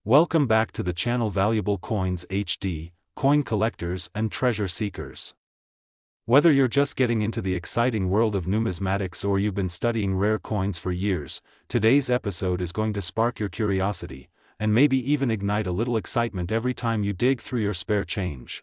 Welcome back to the channel Valuable Coins HD, coin collectors and treasure seekers. Whether you're just getting into the exciting world of numismatics or you've been studying rare coins for years, today's episode is going to spark your curiosity, and maybe even ignite a little excitement every time you dig through your spare change.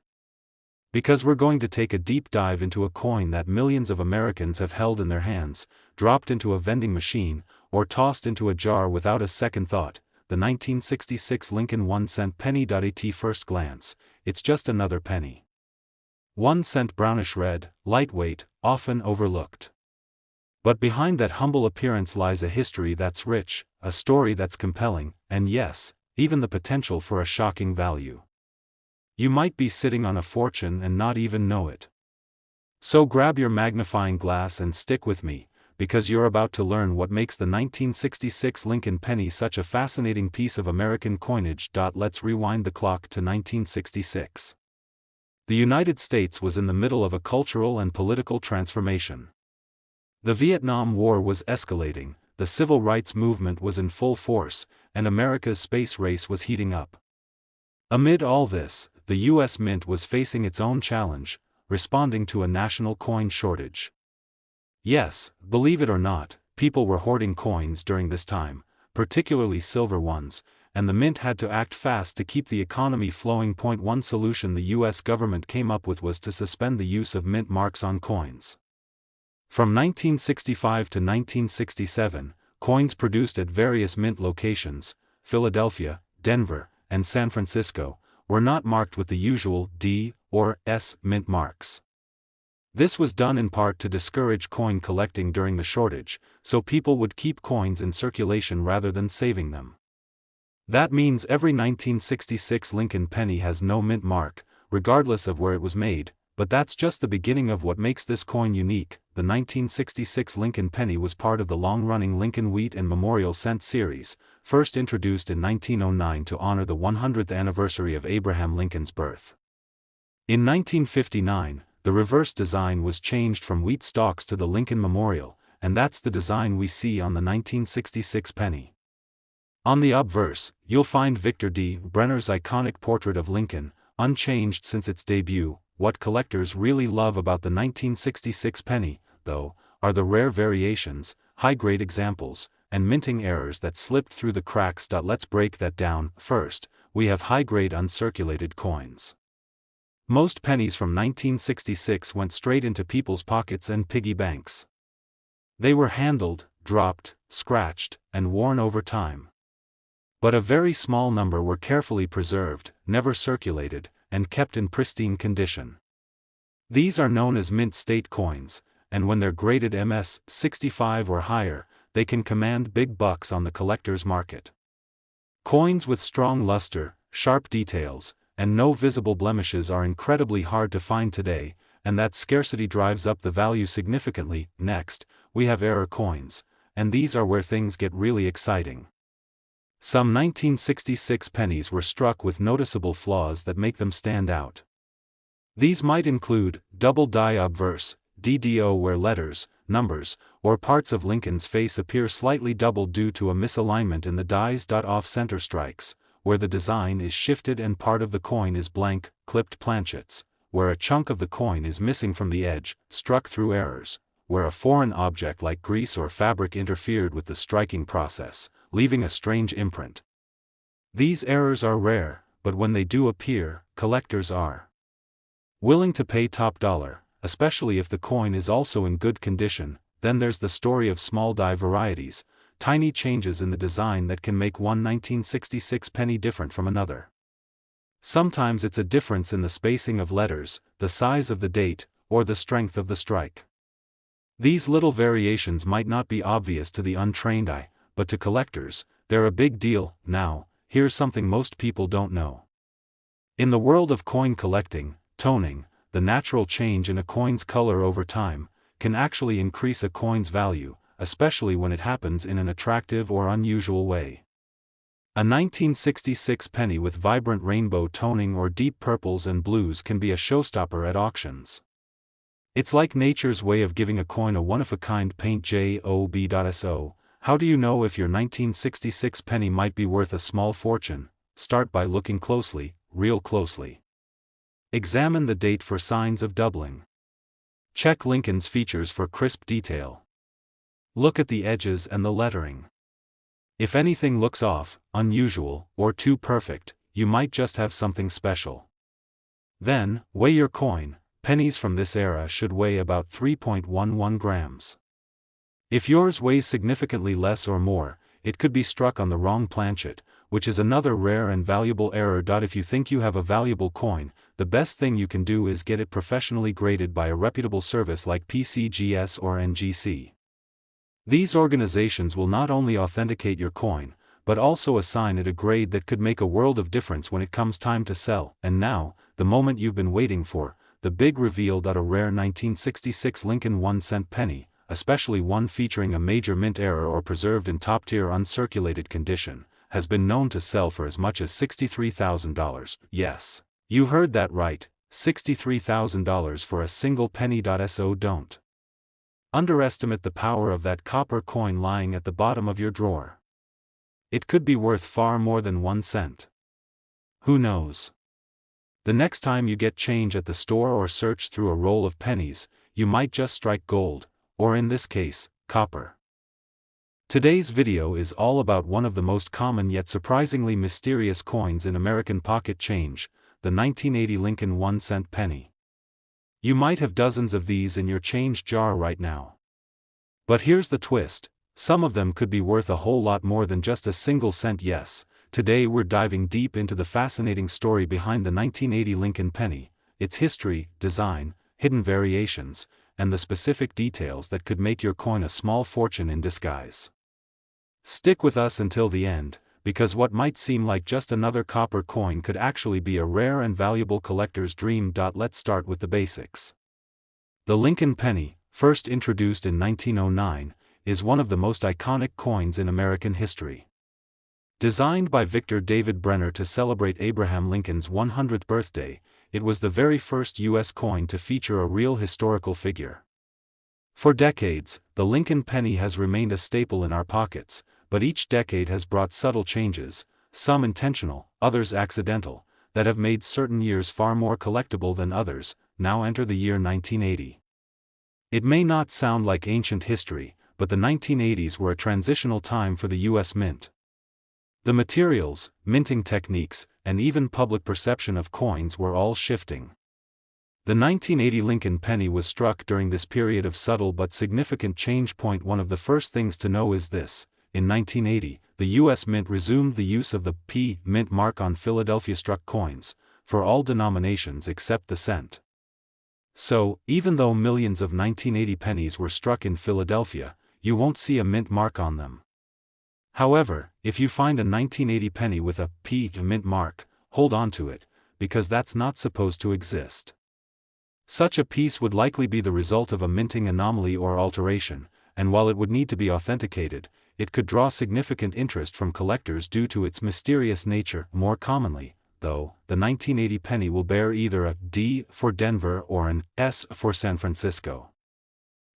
Because we're going to take a deep dive into a coin that millions of Americans have held in their hands, dropped into a vending machine, or tossed into a jar without a second thought. The 1966 Lincoln 1-cent penny. At first glance, it's just another penny. 1 cent brownish red, lightweight, often overlooked. But behind that humble appearance lies a history that's rich, a story that's compelling, and yes, even the potential for a shocking value. You might be sitting on a fortune and not even know it. So grab your magnifying glass and stick with me, because you're about to learn what makes the 1966 Lincoln penny such a fascinating piece of American coinage. Let's rewind the clock to 1966. The United States was in the middle of a cultural and political transformation. The Vietnam War was escalating, the civil rights movement was in full force, and America's space race was heating up. Amid all this, the U.S. Mint was facing its own challenge, responding to a national coin shortage. Yes, believe it or not, people were hoarding coins during this time, particularly silver ones, and the mint had to act fast to keep the economy flowing. One solution the U.S. government came up with was to suspend the use of mint marks on coins. From 1965 to 1967, coins produced at various mint locations, Philadelphia, Denver, and San Francisco, were not marked with the usual D or S mint marks. This was done in part to discourage coin collecting during the shortage, so people would keep coins in circulation rather than saving them. That means every 1966 Lincoln penny has no mint mark, regardless of where it was made, but that's just the beginning of what makes this coin unique. The 1966 Lincoln penny was part of the long-running Lincoln Wheat and Memorial Cent series, first introduced in 1909 to honor the 100th anniversary of Abraham Lincoln's birth. In 1959, the reverse design was changed from wheat stalks to the Lincoln Memorial, and that's the design we see on the 1966 penny. On the obverse, you'll find Victor D. Brenner's iconic portrait of Lincoln, unchanged since its debut. What collectors really love about the 1966 penny, though, are the rare variations, high-grade examples, and minting errors that slipped through the cracks. Let's break that down. First, we have high-grade uncirculated coins. Most pennies from 1966 went straight into people's pockets and piggy banks. They were handled, dropped, scratched, and worn over time. But a very small number were carefully preserved, never circulated, and kept in pristine condition. These are known as mint state coins, and when they're graded MS 65 or higher, they can command big bucks on the collector's market. Coins with strong luster, sharp details, and no visible blemishes are incredibly hard to find today, and that scarcity drives up the value significantly. Next, we have error coins, and these are where things get really exciting. Some 1966 pennies were struck with noticeable flaws that make them stand out. These might include double die obverse, DDO, where letters, numbers, or parts of Lincoln's face appear slightly doubled due to a misalignment in the dies. Off-center strikes, where the design is shifted and part of the coin is blank, clipped planchets, where a chunk of the coin is missing from the edge, struck through errors, where a foreign object like grease or fabric interfered with the striking process, leaving a strange imprint. These errors are rare, but when they do appear, collectors are willing to pay top dollar, especially if the coin is also in good condition. Then there's the story of small die varieties, tiny changes in the design that can make one 1966 penny different from another. Sometimes it's a difference in the spacing of letters, the size of the date, or the strength of the strike. These little variations might not be obvious to the untrained eye, but to collectors, they're a big deal. Now, here's something most people don't know. In the world of coin collecting, toning, the natural change in a coin's color over time, can actually increase a coin's value, especially when it happens in an attractive or unusual way. A 1966 penny with vibrant rainbow toning or deep purples and blues can be a showstopper at auctions. It's like nature's way of giving a coin a one-of-a-kind paint job. So, how do you know if your 1966 penny might be worth a small fortune, start by looking closely, real closely. Examine the date for signs of doubling. Check Lincoln's features for crisp detail. Look at the edges and the lettering. If anything looks off, unusual, or too perfect, you might just have something special. Then, weigh your coin. Pennies from this era should weigh about 3.11 grams. If yours weighs significantly less or more, it could be struck on the wrong planchet, which is another rare and valuable error. If you think you have a valuable coin, the best thing you can do is get it professionally graded by a reputable service like PCGS or NGC. These organizations will not only authenticate your coin, but also assign it a grade that could make a world of difference when it comes time to sell. And now, the moment you've been waiting for, the big reveal. A rare 1966 Lincoln 1-cent penny, especially one featuring a major mint error or preserved in top-tier uncirculated condition, has been known to sell for as much as $63,000. Yes, you heard that right, $63,000 for a single penny. So don't underestimate the power of that copper coin lying at the bottom of your drawer. It could be worth far more than 1 cent. Who knows? The next time you get change at the store or search through a roll of pennies, you might just strike gold, or in this case, copper. Today's video is all about one of the most common yet surprisingly mysterious coins in American pocket change, the 1980 Lincoln 1-cent penny. You might have dozens of these in your change jar right now. But here's the twist, some of them could be worth a whole lot more than just a single cent. Yes, today we're diving deep into the fascinating story behind the 1980 Lincoln penny, its history, design, hidden variations, and the specific details that could make your coin a small fortune in disguise. Stick with us until the end, because what might seem like just another copper coin could actually be a rare and valuable collector's dream. Let's start with the basics. The Lincoln penny, first introduced in 1909, is one of the most iconic coins in American history. Designed by Victor David Brenner to celebrate Abraham Lincoln's 100th birthday, it was the very first U.S. coin to feature a real historical figure. For decades, the Lincoln penny has remained a staple in our pockets, but each decade has brought subtle changes, some intentional, others accidental, that have made certain years far more collectible than others. Now enter the year 1980. It may not sound like ancient history, but the 1980s were a transitional time for the U.S. Mint. The materials, minting techniques, and even public perception of coins were all shifting. The 1980 Lincoln penny was struck during this period of subtle but significant change. One of the first things to know is this: in 1980, the U.S. Mint resumed the use of the P Mint mark on Philadelphia-struck coins, for all denominations except the cent. So, even though millions of 1980 pennies were struck in Philadelphia, you won't see a mint mark on them. However, if you find a 1980 penny with a P Mint mark, hold on to it, because that's not supposed to exist. Such a piece would likely be the result of a minting anomaly or alteration, and while it would need to be authenticated, it could draw significant interest from collectors due to its mysterious nature. More commonly, though, the 1980 penny will bear either a D for Denver or an S for San Francisco.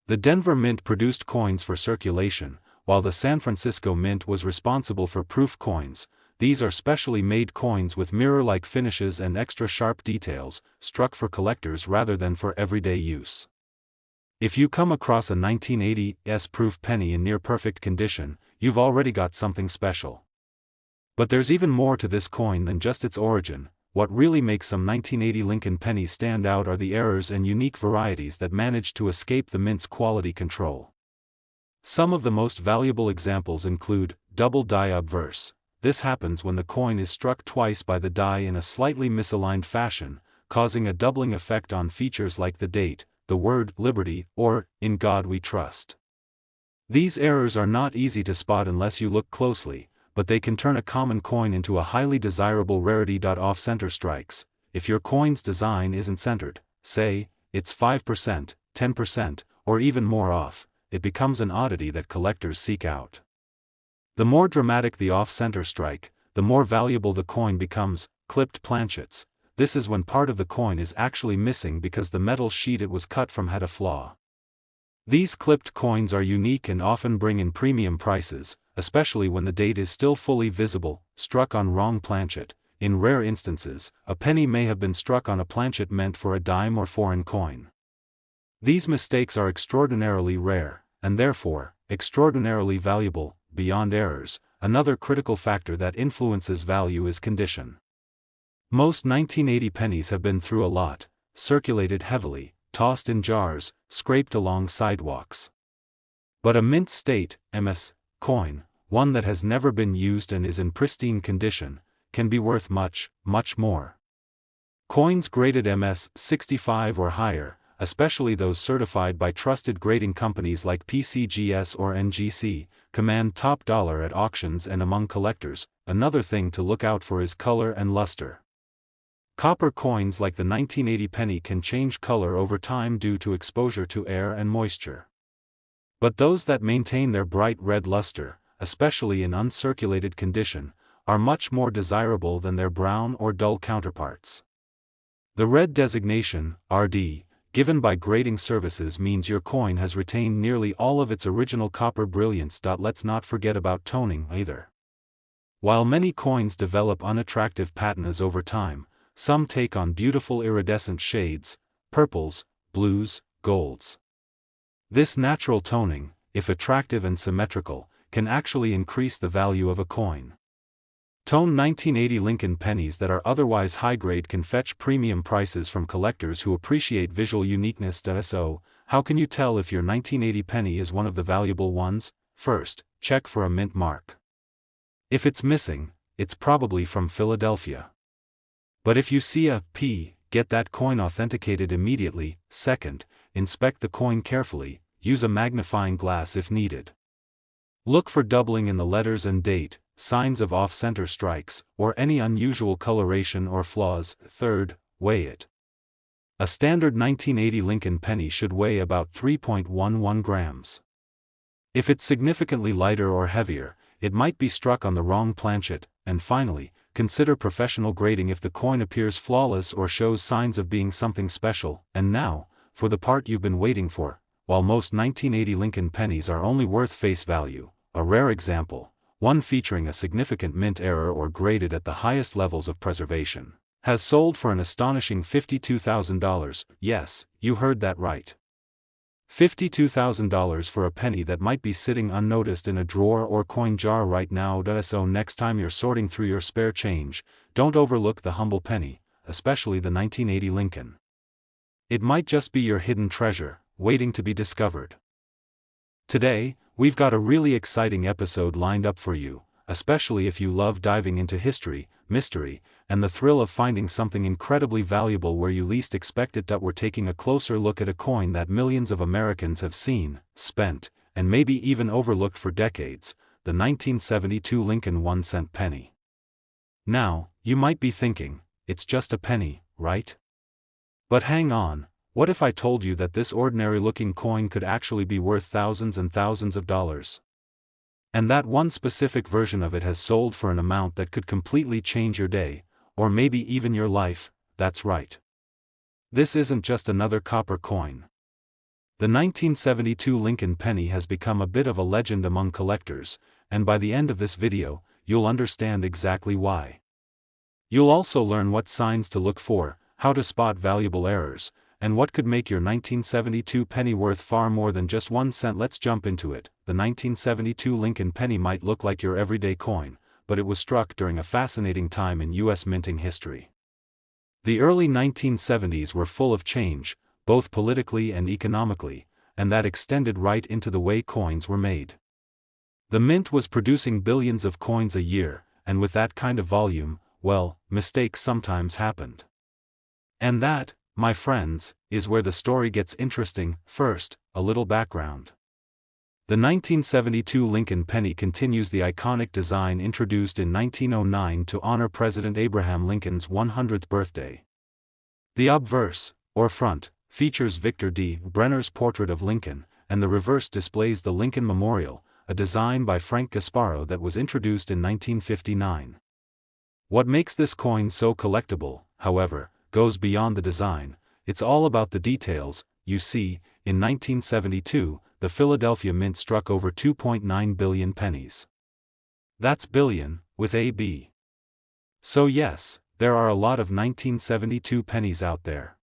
The Denver Mint produced coins for circulation, while the San Francisco Mint was responsible for proof coins. These are specially made coins with mirror-like finishes and extra sharp details, struck for collectors rather than for everyday use. If you come across a 1980 S-proof penny in near-perfect condition, you've already got something special. But there's even more to this coin than just its origin. What really makes some 1980 Lincoln pennies stand out are the errors and unique varieties that managed to escape the mint's quality control. Some of the most valuable examples include double die obverse. This happens when the coin is struck twice by the die in a slightly misaligned fashion, causing a doubling effect on features like the date, the word liberty, or in God we trust. These errors are not easy to spot unless you look closely, but they can turn a common coin into a highly desirable rarity. Off-center strikes. If your coin's design isn't centered, say, it's 5%, 10%, or even more off, it becomes an oddity that collectors seek out. The more dramatic the off-center strike, the more valuable the coin becomes. Clipped planchets. This is when part of the coin is actually missing because the metal sheet it was cut from had a flaw. These clipped coins are unique and often bring in premium prices, especially when the date is still fully visible, struck on wrong planchet. In rare instances, a penny may have been struck on a planchet meant for a dime or foreign coin. These mistakes are extraordinarily rare, and therefore, extraordinarily valuable, beyond errors. Another critical factor that influences value is condition. Most 1980 pennies have been through a lot, circulated heavily, tossed in jars, scraped along sidewalks. But a mint state, MS, coin, one that has never been used and is in pristine condition, can be worth much, much more. Coins graded MS 65 or higher, especially those certified by trusted grading companies like PCGS or NGC, command top dollar at auctions and among collectors. Another thing to look out for is color and luster. Copper coins like the 1980 penny can change color over time due to exposure to air and moisture. But those that maintain their bright red luster, especially in uncirculated condition, are much more desirable than their brown or dull counterparts. The red designation, RD, given by grading services means your coin has retained nearly all of its original copper brilliance. Let's not forget about toning either. While many coins develop unattractive patinas over time, some take on beautiful iridescent shades, purples, blues, golds. This natural toning, if attractive and symmetrical, can actually increase the value of a coin. Tone 1980 Lincoln pennies that are otherwise high-grade can fetch premium prices from collectors who appreciate visual uniqueness. So, how can you tell if your 1980 penny is one of the valuable ones? First, check for a mint mark. If it's missing, it's probably from Philadelphia. But if you see a P, get that coin authenticated immediately. Second, inspect the coin carefully, use a magnifying glass if needed. Look for doubling in the letters and date, signs of off-center strikes, or any unusual coloration or flaws. Third, weigh it. A standard 1980 Lincoln penny should weigh about 3.11 grams. If it's significantly lighter or heavier, it might be struck on the wrong planchet. And finally, consider professional grading if the coin appears flawless or shows signs of being something special. And now, for the part you've been waiting for. While most 1980 Lincoln pennies are only worth face value, a rare example, one featuring a significant mint error or graded at the highest levels of preservation, has sold for an astonishing $52,000. Yes, you heard that right. $52,000 for a penny that might be sitting unnoticed in a drawer or coin jar right now. So next time you're sorting through your spare change, don't overlook the humble penny, especially the 1980 Lincoln. It might just be your hidden treasure, waiting to be discovered. Today, we've got a really exciting episode lined up for you, especially if you love diving into history, mystery, and the thrill of finding something incredibly valuable where you least expect it. We're taking a closer look at a coin that millions of Americans have seen, spent, and maybe even overlooked for decades, the 1972 Lincoln 1-cent penny. Now, you might be thinking, it's just a penny, right? But hang on. What if I told you that this ordinary-looking coin could actually be worth thousands and thousands of dollars? And that one specific version of it has sold for an amount that could completely change your day, or maybe even your life. That's right. This isn't just another copper coin. The 1972 Lincoln penny has become a bit of a legend among collectors, and by the end of this video, you'll understand exactly why. You'll also learn what signs to look for, how to spot valuable errors, and what could make your 1972 penny worth far more than just 1 cent. Let's jump into it. The 1972 Lincoln penny might look like your everyday coin, but it was struck during a fascinating time in U.S. minting history. The early 1970s were full of change, both politically and economically, and that extended right into the way coins were made. The mint was producing billions of coins a year, and with that kind of volume, well, mistakes sometimes happened. And that, my friends, is where the story gets interesting. First, a little background. The 1972 Lincoln penny continues the iconic design introduced in 1909 to honor President Abraham Lincoln's 100th birthday. The obverse, or front, features Victor D. Brenner's portrait of Lincoln, and the reverse displays the Lincoln Memorial, a design by Frank Gasparo that was introduced in 1959. What makes this coin so collectible, however, goes beyond the design. It's all about the details. You see, in 1972, the Philadelphia Mint struck over 2.9 billion pennies. That's billion, with a B. So yes, there are a lot of 1972 pennies out there.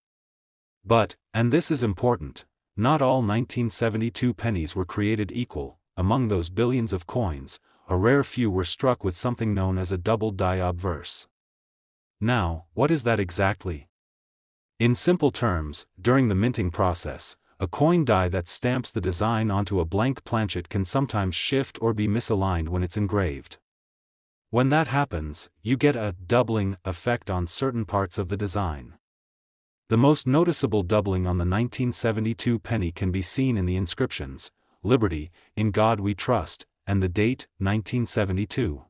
But, and this is important, not all 1972 pennies were created equal. Among those billions of coins, a rare few were struck with something known as a double die obverse. Now, what is that exactly? In simple terms, during the minting process, a coin die that stamps the design onto a blank planchet can sometimes shift or be misaligned when it's engraved. When that happens, you get a doubling effect on certain parts of the design. The most noticeable doubling on the 1972 penny can be seen in the inscriptions, "Liberty, in God we trust," and the date, 1972.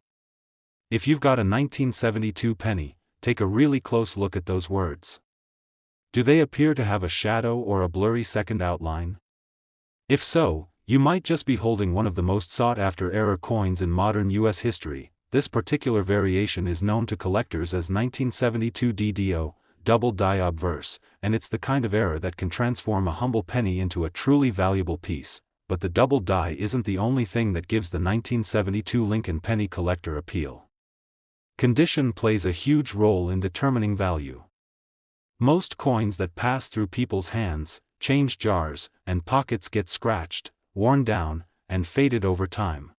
If you've got a 1972 penny, take a really close look at those words. Do they appear to have a shadow or a blurry second outline? If so, you might just be holding one of the most sought-after error coins in modern US history. This particular variation is known to collectors as 1972 DDO, double die obverse, and it's the kind of error that can transform a humble penny into a truly valuable piece. But the double die isn't the only thing that gives the 1972 Lincoln penny collector appeal. Condition plays a huge role in determining value. Most coins that pass through people's hands, change jars, and pockets get scratched, worn down, and faded over time.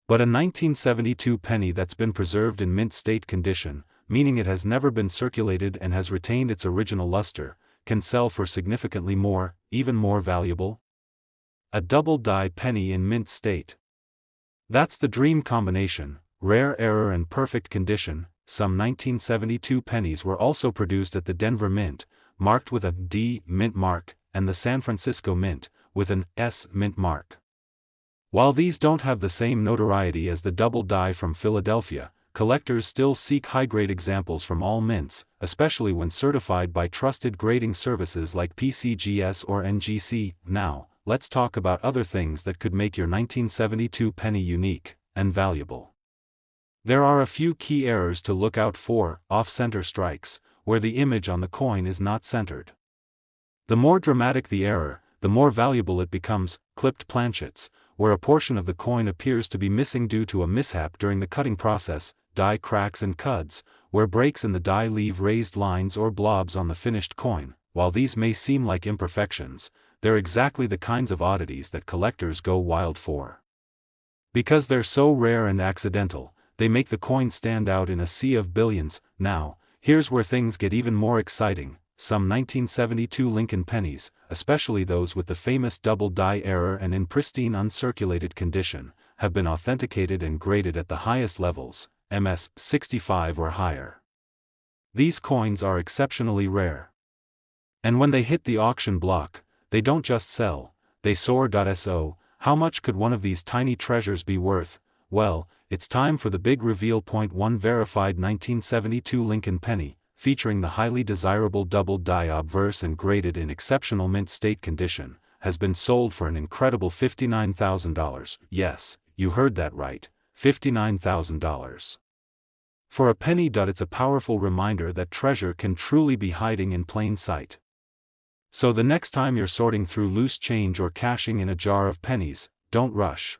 But a 1972 penny that's been preserved in mint state condition, meaning it has never been circulated and has retained its original luster, can sell for significantly more, even more valuable. A double die penny in mint state. That's the dream combination, rare error and perfect condition. Some 1972 pennies were also produced at the Denver Mint, marked with a D mint mark, and the San Francisco Mint, with an S mint mark. While these don't have the same notoriety as the double die from Philadelphia, collectors still seek high-grade examples from all mints, especially when certified by trusted grading services like PCGS or NGC. Now, let's talk about other things that could make your 1972 penny unique and valuable. There are a few key errors to look out for: off-center strikes, where the image on the coin is not centered. The more dramatic the error, the more valuable it becomes. Clipped planchets, where a portion of the coin appears to be missing due to a mishap during the cutting process. Die cracks and cuds, where breaks in the die leave raised lines or blobs on the finished coin. While these may seem like imperfections, they're exactly the kinds of oddities that collectors go wild for. Because they're so rare and accidental, they make the coin stand out in a sea of billions. Now, here's where things get even more exciting. Some 1972 Lincoln pennies, especially those with the famous double die error and in pristine uncirculated condition, have been authenticated and graded at the highest levels, MS 65 or higher. These coins are exceptionally rare. And when they hit the auction block, they don't just sell, they soar. So, how much could one of these tiny treasures be worth? Well, it's time for the big reveal. Point 1: verified 1972 Lincoln penny, featuring the highly desirable double die obverse and graded in exceptional mint state condition, has been sold for an incredible $59,000. Yes, you heard that right, $59,000. For a penny. It's a powerful reminder that treasure can truly be hiding in plain sight. So the next time you're sorting through loose change or cashing in a jar of pennies, don't rush.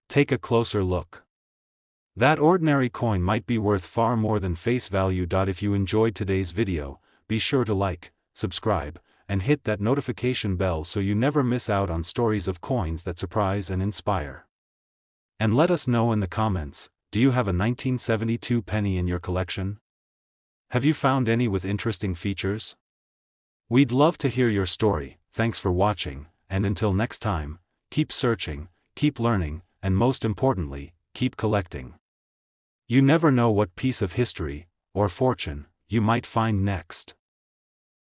Take a closer look. That ordinary coin might be worth far more than face value. If you enjoyed today's video, be sure to like, subscribe, and hit that notification bell so you never miss out on stories of coins that surprise and inspire. And let us know in the comments, do you have a 1972 penny in your collection? Have you found any with interesting features? We'd love to hear your story. Thanks for watching, and until next time, keep searching, keep learning, and most importantly, keep collecting. You never know what piece of history, or fortune, you might find next.